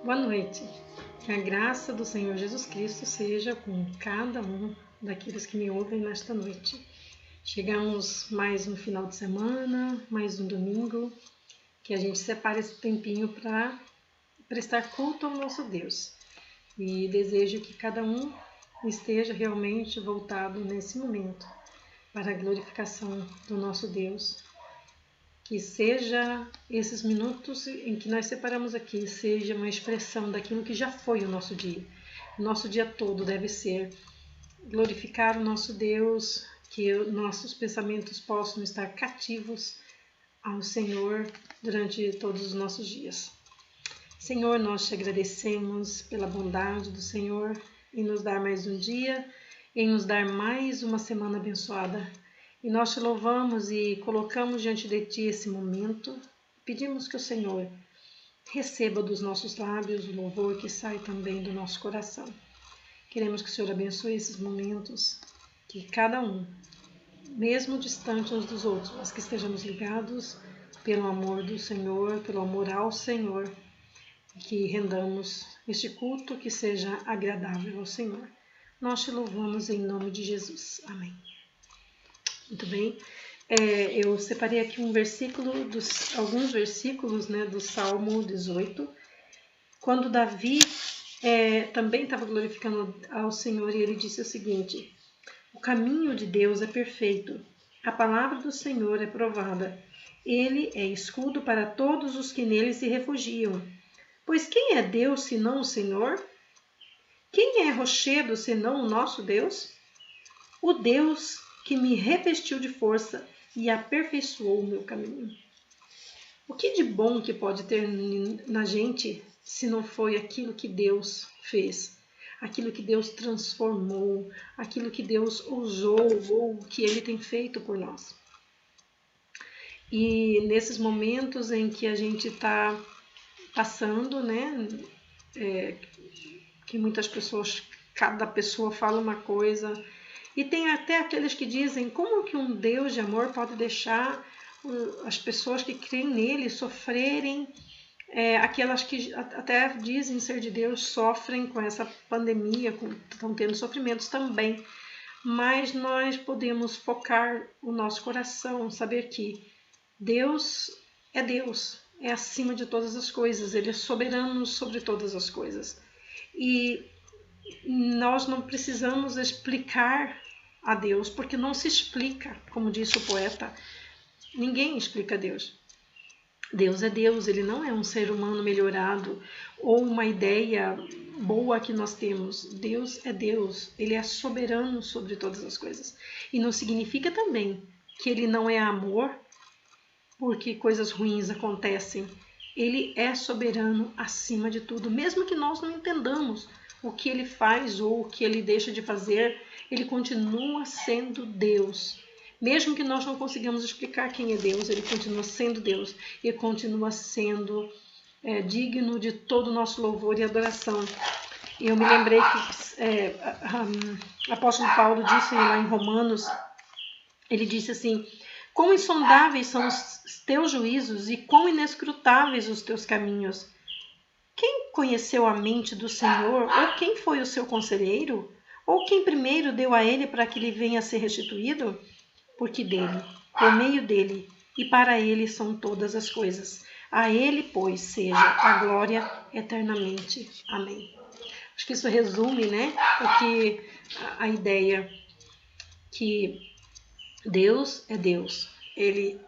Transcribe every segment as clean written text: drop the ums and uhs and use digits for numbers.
Boa noite. Que a graça do Senhor Jesus Cristo seja com cada um daqueles que me ouvem nesta noite. Chegamos mais um final de semana, mais um domingo, que a gente separe esse tempinho para prestar culto ao nosso Deus. E desejo que cada um esteja realmente voltado nesse momento para a glorificação do nosso Deus. Que seja esses minutos em que nós separamos aqui, seja uma expressão daquilo que já foi o nosso dia. O nosso dia todo deve ser glorificar o nosso Deus, que nossos pensamentos possam estar cativos ao Senhor durante todos os nossos dias. Senhor, nós te agradecemos pela bondade do Senhor em nos dar mais um dia, em nos dar mais uma semana abençoada. E nós te louvamos e colocamos diante de ti esse momento. Pedimos que o Senhor receba dos nossos lábios o louvor que sai também do nosso coração. Queremos que o Senhor abençoe esses momentos, que cada um, mesmo distante uns dos outros, mas que estejamos ligados pelo amor do Senhor, pelo amor ao Senhor, que rendamos este culto que seja agradável ao Senhor. Nós te louvamos em nome de Jesus. Amém. Muito bem. Eu separei aqui alguns versículos, né, do Salmo 18, quando Davi também estava glorificando ao Senhor e ele disse o seguinte: o caminho de Deus é perfeito, a palavra do Senhor é provada, ele é escudo para todos os que nele se refugiam. Pois quem é Deus senão o Senhor? Quem é rochedo senão o nosso Deus? O Deus que me revestiu de força e aperfeiçoou o meu caminho. O que de bom que pode ter na gente se não foi aquilo que Deus fez, aquilo que Deus transformou, aquilo que Deus usou ou que Ele tem feito por nós? E nesses momentos em que a gente está passando, né, que muitas pessoas, cada pessoa fala uma coisa. E tem até aqueles que dizem como que um Deus de amor pode deixar as pessoas que creem nele sofrerem, aquelas que até dizem ser de Deus sofrem com essa pandemia, estão tendo sofrimentos também. Mas nós podemos focar o nosso coração, saber que Deus, é acima de todas as coisas, Ele é soberano sobre todas as coisas. E nós não precisamos explicar a Deus, porque não se explica, como disse o poeta. Ninguém explica Deus. Deus é Deus, Ele não é um ser humano melhorado ou uma ideia boa que nós temos. Deus é Deus, Ele é soberano sobre todas as coisas. E não significa também que Ele não é amor, porque coisas ruins acontecem. Ele é soberano acima de tudo, mesmo que nós não entendamos o que Ele faz ou o que Ele deixa de fazer, Ele continua sendo Deus. Mesmo que nós não consigamos explicar quem é Deus, Ele continua sendo Deus e continua sendo digno de todo o nosso louvor e adoração. E eu me lembrei que o apóstolo Paulo disse lá em Romanos, ele disse assim: quão insondáveis são os teus juízos e quão inescrutáveis os teus caminhos. Quem conheceu a mente do Senhor? Ou quem foi o seu conselheiro? Ou quem primeiro deu a ele para que ele venha a ser restituído? Porque dele, por meio dele e para ele são todas as coisas. A ele, pois, seja a glória eternamente. Amém. Acho que isso resume, né, a ideia que Deus é Deus. Ele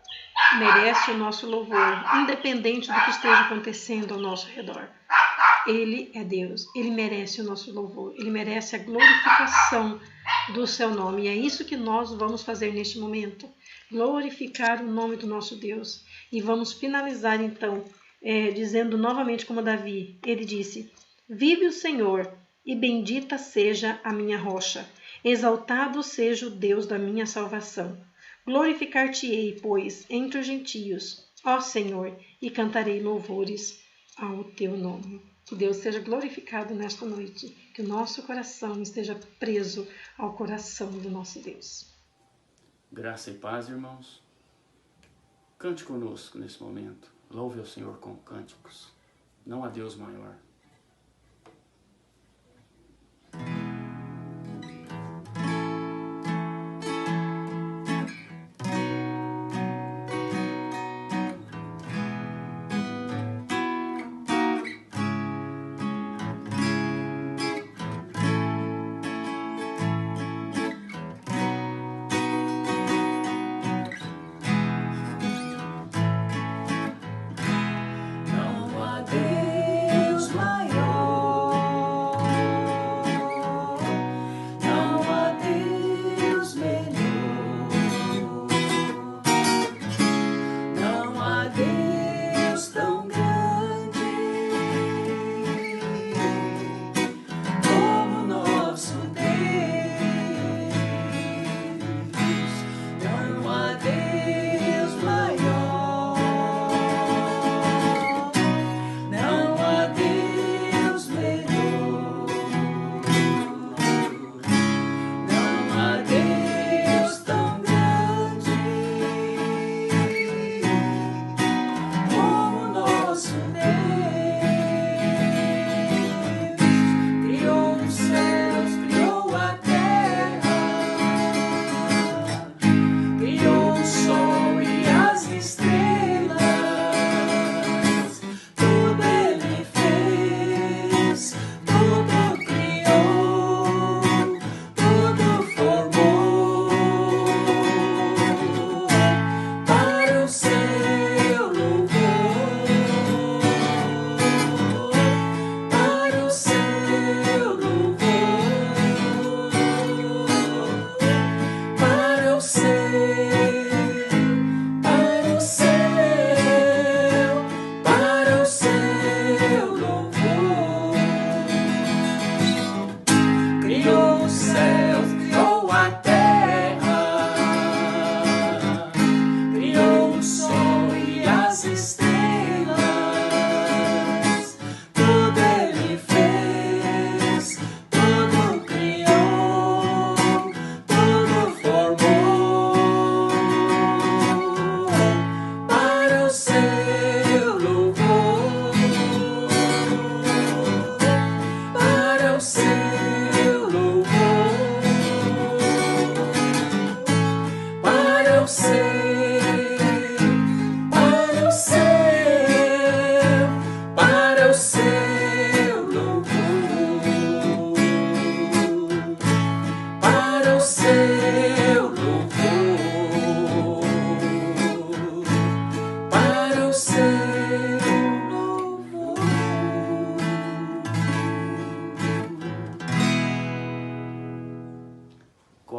merece o nosso louvor, independente do que esteja acontecendo ao nosso redor. Ele é Deus, Ele merece o nosso louvor, Ele merece a glorificação do seu nome. E é isso que nós vamos fazer neste momento, glorificar o nome do nosso Deus. E vamos finalizar então, dizendo novamente como Davi, ele disse: vive o Senhor, e bendita seja a minha rocha, exaltado seja o Deus da minha salvação. Glorificar-te-ei, pois, entre os gentios, ó Senhor, e cantarei louvores ao teu nome. Que Deus seja glorificado nesta noite, que o nosso coração esteja preso ao coração do nosso Deus. Graça e paz, irmãos. Cante conosco nesse momento. Louve ao Senhor com cânticos. Não há Deus maior.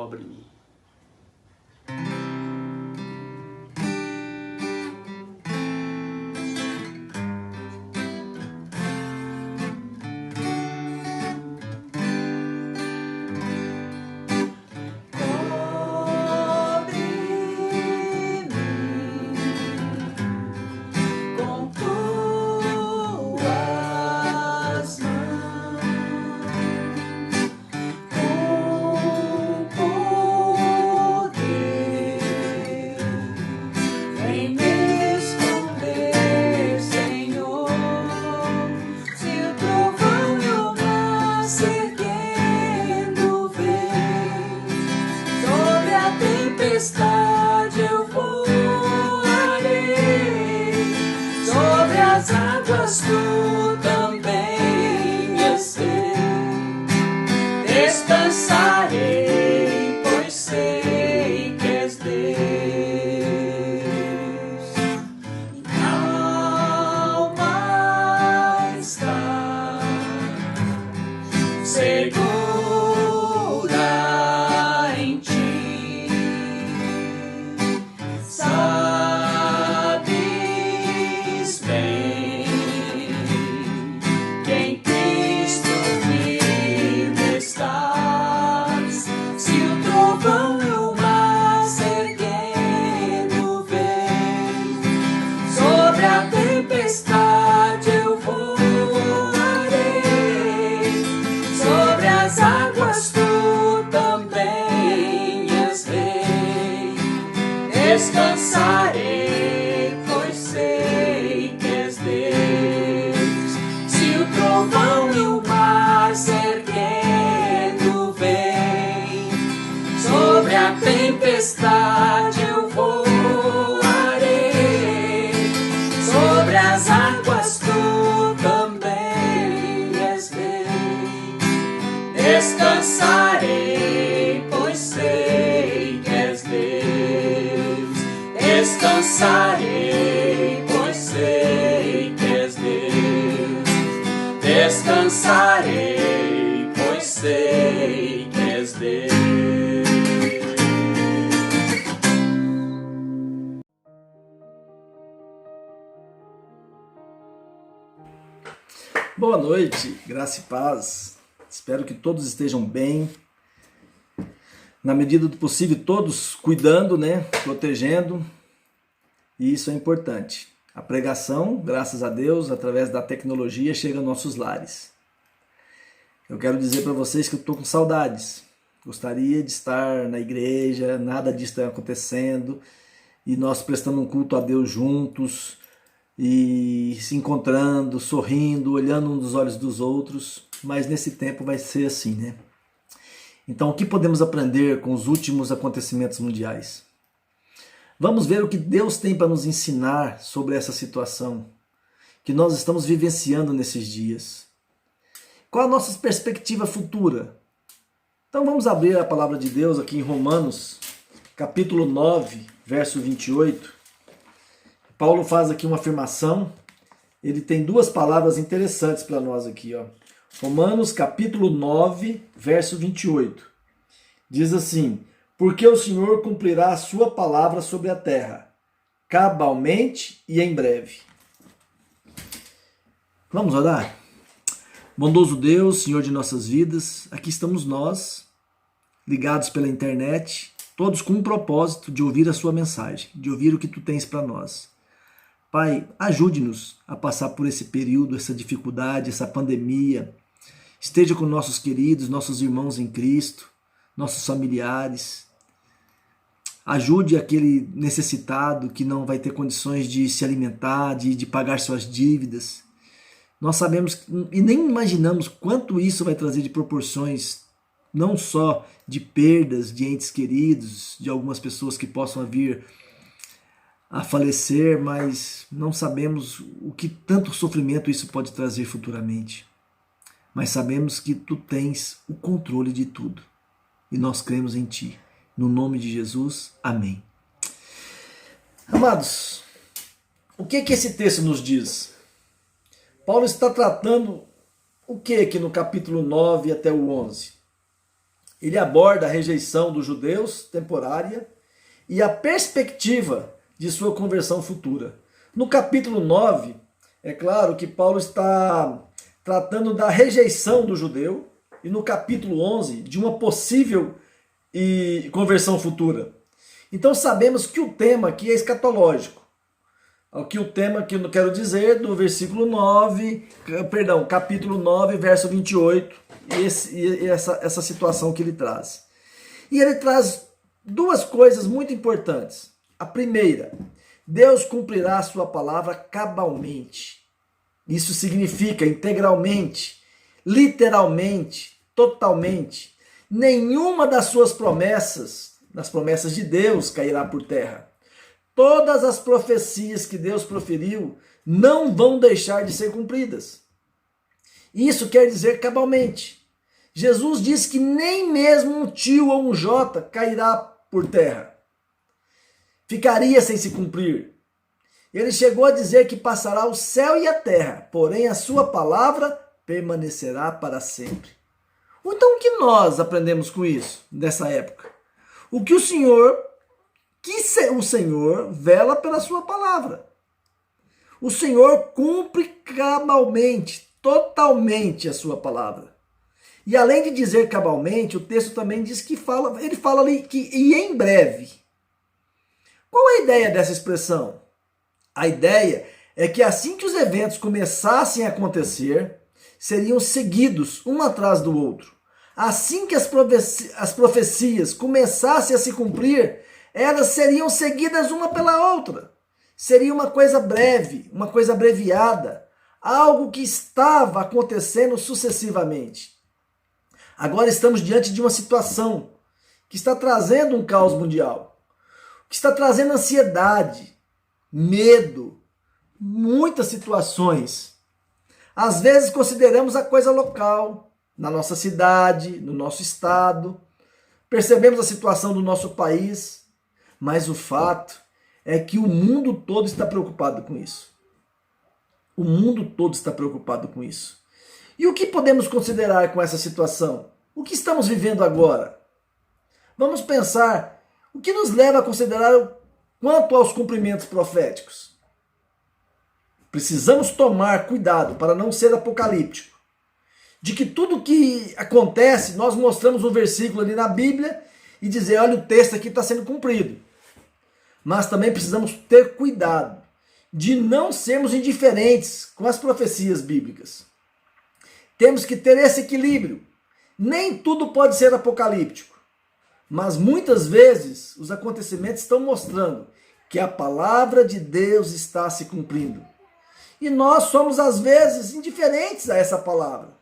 obra em mim. Descansarei, pois sei que és Deus. Minha alma está segura em ti. Sabes bem que em Cristo vive estás. Se o trovão e o mar se erguendo vem, sobre a tempestade eu voarei, sobre as águas tu também és rei. Descansarei, pois sei que és Deus. Se o trovão e o mar se erguendo vem, sobre a tempestade eu voarei, sobre as águas tu também és rei. Descansarei, pois sei que és Deus. Descansarei, pois sei que és Deus. Descansarei, pois sei que és Deus. Boa noite, graça e paz. Espero que todos estejam bem. Na medida do possível, todos cuidando, protegendo. E isso é importante. A pregação, graças a Deus, através da tecnologia, chega aos nossos lares. Eu quero dizer para vocês que eu estou com saudades. Gostaria de estar na igreja, nada disso está acontecendo. E nós prestando um culto a Deus juntos, e se encontrando, sorrindo, olhando um dos olhos dos outros, mas nesse tempo vai ser assim, Então, o que podemos aprender com os últimos acontecimentos mundiais? Vamos ver o que Deus tem para nos ensinar sobre essa situação que nós estamos vivenciando nesses dias. Qual a nossa perspectiva futura? Então vamos abrir a palavra de Deus aqui em Romanos, capítulo 9, verso 28. Paulo faz aqui uma afirmação, ele tem duas palavras interessantes para nós aqui. Romanos capítulo 9, verso 28. Diz assim: porque o Senhor cumprirá a sua palavra sobre a terra, cabalmente e em breve. Vamos orar? Bondoso Deus, Senhor de nossas vidas, aqui estamos nós, ligados pela internet, todos com um propósito de ouvir a sua mensagem, de ouvir o que tu tens para nós. Pai, ajude-nos a passar por esse período, essa dificuldade, essa pandemia. Esteja com nossos queridos, nossos irmãos em Cristo, nossos familiares. Ajude aquele necessitado que não vai ter condições de se alimentar, de pagar suas dívidas. Nós sabemos e nem imaginamos quanto isso vai trazer de proporções, não só de perdas de entes queridos, de algumas pessoas que possam vir a falecer, mas não sabemos o que tanto sofrimento isso pode trazer futuramente. Mas sabemos que tu tens o controle de tudo e nós cremos em ti. No nome de Jesus, amém. Amados, o que esse texto nos diz? Paulo está tratando o que aqui no capítulo 9 até o 11? Ele aborda a rejeição dos judeus temporária e a perspectiva de sua conversão futura. No capítulo 9, é claro que Paulo está tratando da rejeição do judeu, e no capítulo 11, de uma possível conversão futura. Então sabemos que o tema aqui é escatológico. Aqui o tema que eu quero dizer do capítulo 9, verso 28, essa situação que ele traz. E ele traz duas coisas muito importantes. A primeira, Deus cumprirá a sua palavra cabalmente. Isso significa integralmente, literalmente, totalmente. Nenhuma das suas promessas, das promessas de Deus, cairá por terra. Todas as profecias que Deus proferiu não vão deixar de ser cumpridas. Isso quer dizer cabalmente. Jesus disse que nem mesmo um tio ou um jota cairá por terra. Ficaria sem se cumprir. Ele chegou a dizer que passará o céu e a terra, porém a sua palavra permanecerá para sempre. Então o que nós aprendemos com isso, nessa época? O Senhor vela pela sua palavra. O Senhor cumpre cabalmente, totalmente a sua palavra. E além de dizer cabalmente, o texto também diz que ele fala ali que e em breve. Qual é a ideia dessa expressão? A ideia é que assim que os eventos começassem a acontecer, seriam seguidos um atrás do outro. Assim que as profecias começassem a se cumprir, elas seriam seguidas uma pela outra. Seria uma coisa breve, uma coisa abreviada, algo que estava acontecendo sucessivamente. Agora estamos diante de uma situação que está trazendo um caos mundial, que está trazendo ansiedade, medo, muitas situações. Às vezes consideramos a coisa local, na nossa cidade, no nosso estado, percebemos a situação do nosso país, mas o fato é que o mundo todo está preocupado com isso. O mundo todo está preocupado com isso. E o que podemos considerar com essa situação? O que estamos vivendo agora? Vamos pensar o que nos leva a considerar quanto aos cumprimentos proféticos. Precisamos tomar cuidado para não ser apocalíptico. De que tudo que acontece, nós mostramos um versículo ali na Bíblia e dizer, olha, o texto aqui está sendo cumprido. Mas também precisamos ter cuidado de não sermos indiferentes com as profecias bíblicas. Temos que ter esse equilíbrio. Nem tudo pode ser apocalíptico. Mas muitas vezes os acontecimentos estão mostrando que a palavra de Deus está se cumprindo. E nós somos às vezes indiferentes a essa palavra.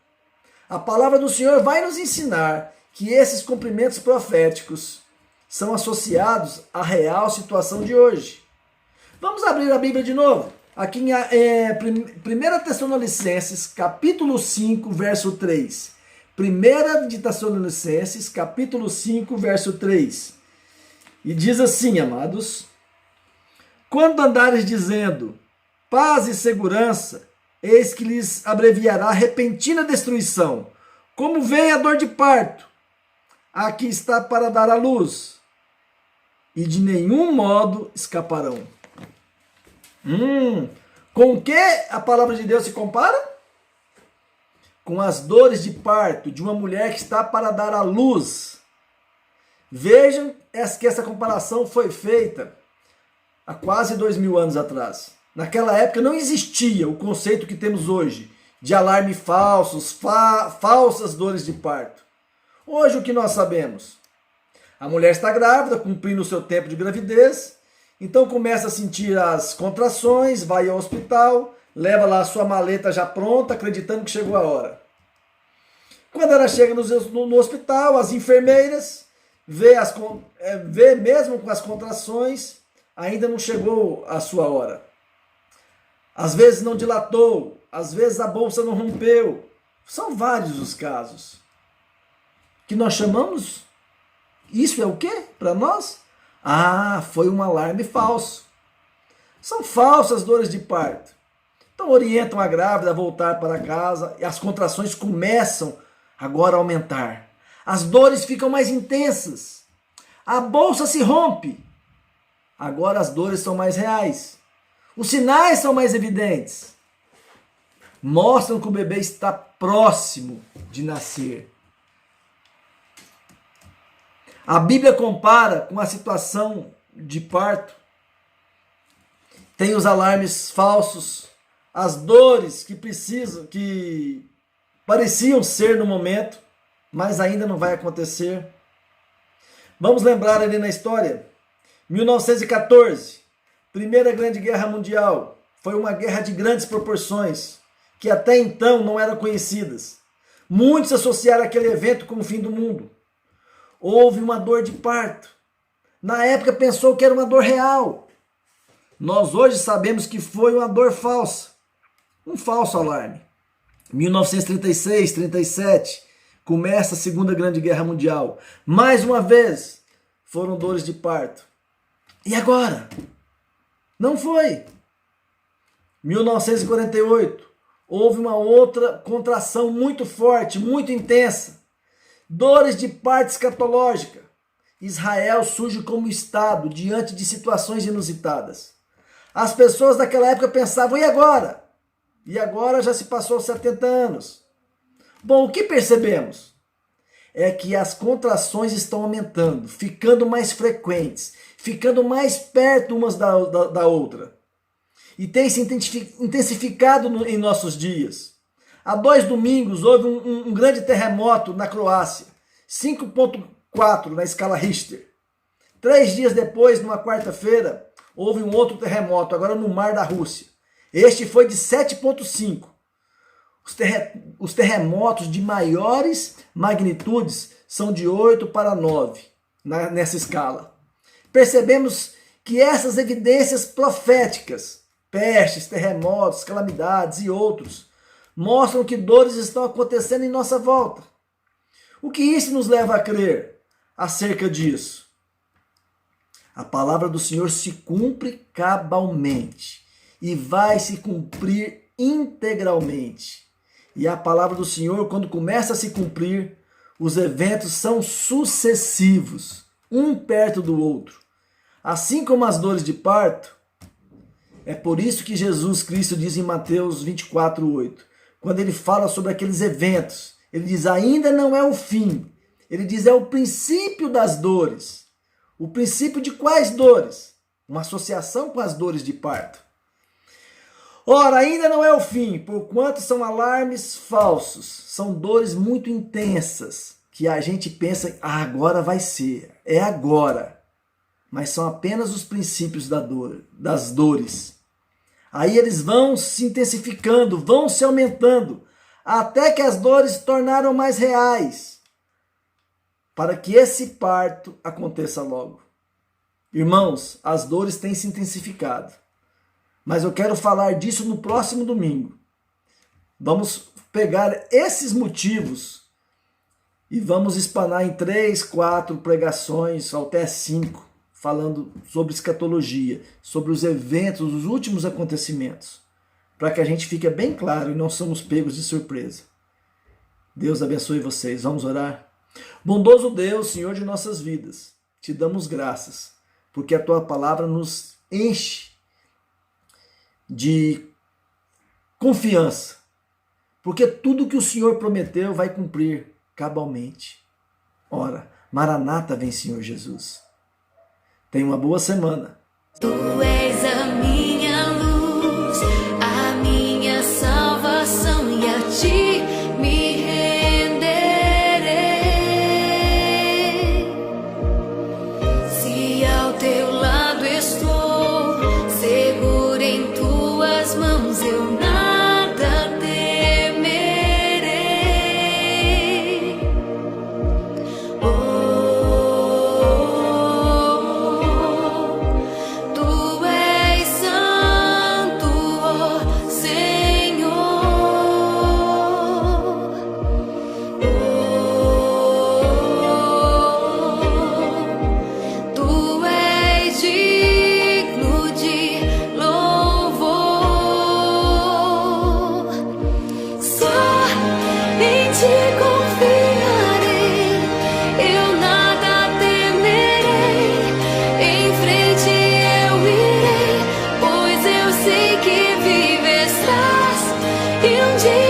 A palavra do Senhor vai nos ensinar que esses cumprimentos proféticos são associados à real situação de hoje. Vamos abrir a Bíblia de novo. Aqui em 1 Tessalonicenses, capítulo 5, verso 3. 1 de Tessalonicenses, capítulo 5, verso 3. E diz assim, amados: quando andares dizendo paz e segurança, eis que lhes abreviará repentina destruição, como vem a dor de parto. Aqui está para dar à luz, e de nenhum modo escaparão. Com o que a palavra de Deus se compara? Com as dores de parto de uma mulher que está para dar à luz. Vejam que essa comparação foi feita há quase 2000 anos atrás. Naquela época não existia o conceito que temos hoje de alarme falsos, falsas dores de parto. Hoje o que nós sabemos? A mulher está grávida, cumprindo o seu tempo de gravidez, então começa a sentir as contrações, vai ao hospital, leva lá a sua maleta já pronta, acreditando que chegou a hora. Quando ela chega no hospital, as enfermeiras vê mesmo com as contrações, ainda não chegou a sua hora. Às vezes não dilatou, às vezes a bolsa não rompeu. São vários os casos. Que nós chamamos, isso é o quê para nós? Foi um alarme falso. São falsas dores de parto. Então orientam a grávida a voltar para casa e as contrações começam agora a aumentar. As dores ficam mais intensas. A bolsa se rompe. Agora as dores são mais reais. Os sinais são mais evidentes. Mostram que o bebê está próximo de nascer. A Bíblia compara com a situação de parto. Tem os alarmes falsos, as dores que pareciam ser no momento, mas ainda não vai acontecer. Vamos lembrar ali na história, 1914, Primeira Grande Guerra Mundial, foi uma guerra de grandes proporções, que até então não eram conhecidas. Muitos associaram aquele evento com o fim do mundo. Houve uma dor de parto. Na época pensou que era uma dor real. Nós hoje sabemos que foi uma dor falsa. Um falso alarme. 1936, 37, começa a Segunda Grande Guerra Mundial. Mais uma vez, foram dores de parto. E agora? Não foi. 1948, houve uma outra contração muito forte, muito intensa. Dores de parto escatológica. Israel surge como Estado diante de situações inusitadas. As pessoas daquela época pensavam, e agora? E agora já se passou 70 anos. Bom, o que percebemos? É que as contrações estão aumentando, ficando mais frequentes, ficando mais perto umas da outra. E tem se intensificado em nossos dias. Há 2 domingos houve um grande terremoto na Croácia, 5,4 na escala Richter. 3 dias depois, numa quarta-feira, houve um outro terremoto, agora no mar da Rússia. Este foi de 7,5. Os terremotos de maiores magnitudes são de 8 para 9 nessa escala. Percebemos que essas evidências proféticas, pestes, terremotos, calamidades e outros, mostram que dores estão acontecendo em nossa volta. O que isso nos leva a crer acerca disso? A palavra do Senhor se cumpre cabalmente e vai se cumprir integralmente. E a palavra do Senhor, quando começa a se cumprir, os eventos são sucessivos, um perto do outro. Assim como as dores de parto, é por isso que Jesus Cristo diz em Mateus 24:8, quando ele fala sobre aqueles eventos, ele diz, ainda não é o fim. Ele diz, é o princípio das dores. O princípio de quais dores? Uma associação com as dores de parto. Ora, ainda não é o fim, porquanto são alarmes falsos. São dores muito intensas, que a gente pensa, agora vai ser, é agora. Mas são apenas os princípios das dores. Aí eles vão se intensificando, vão se aumentando, até que as dores se tornaram mais reais, para que esse parto aconteça logo. Irmãos, as dores têm se intensificado, mas eu quero falar disso no próximo domingo. Vamos pegar esses motivos e vamos espanar em 3, 4 pregações, ou até 5, falando sobre escatologia, sobre os eventos, os últimos acontecimentos, para que a gente fique bem claro e não somos pegos de surpresa. Deus abençoe vocês. Vamos orar? Bondoso Deus, Senhor de nossas vidas, te damos graças, porque a tua palavra nos enche de confiança, porque tudo que o Senhor prometeu vai cumprir cabalmente. Ora, Maranata vem, Senhor Jesus. Tenha uma boa semana. Tu és a minha luz, a minha salvação, e a ti me renderei. Se ao teu lado estou, seguro em tuas mãos, eu nada temerei. Tu és santo, ó Senhor. Tu és digno de louvor. Só em ti confiarei. E um dia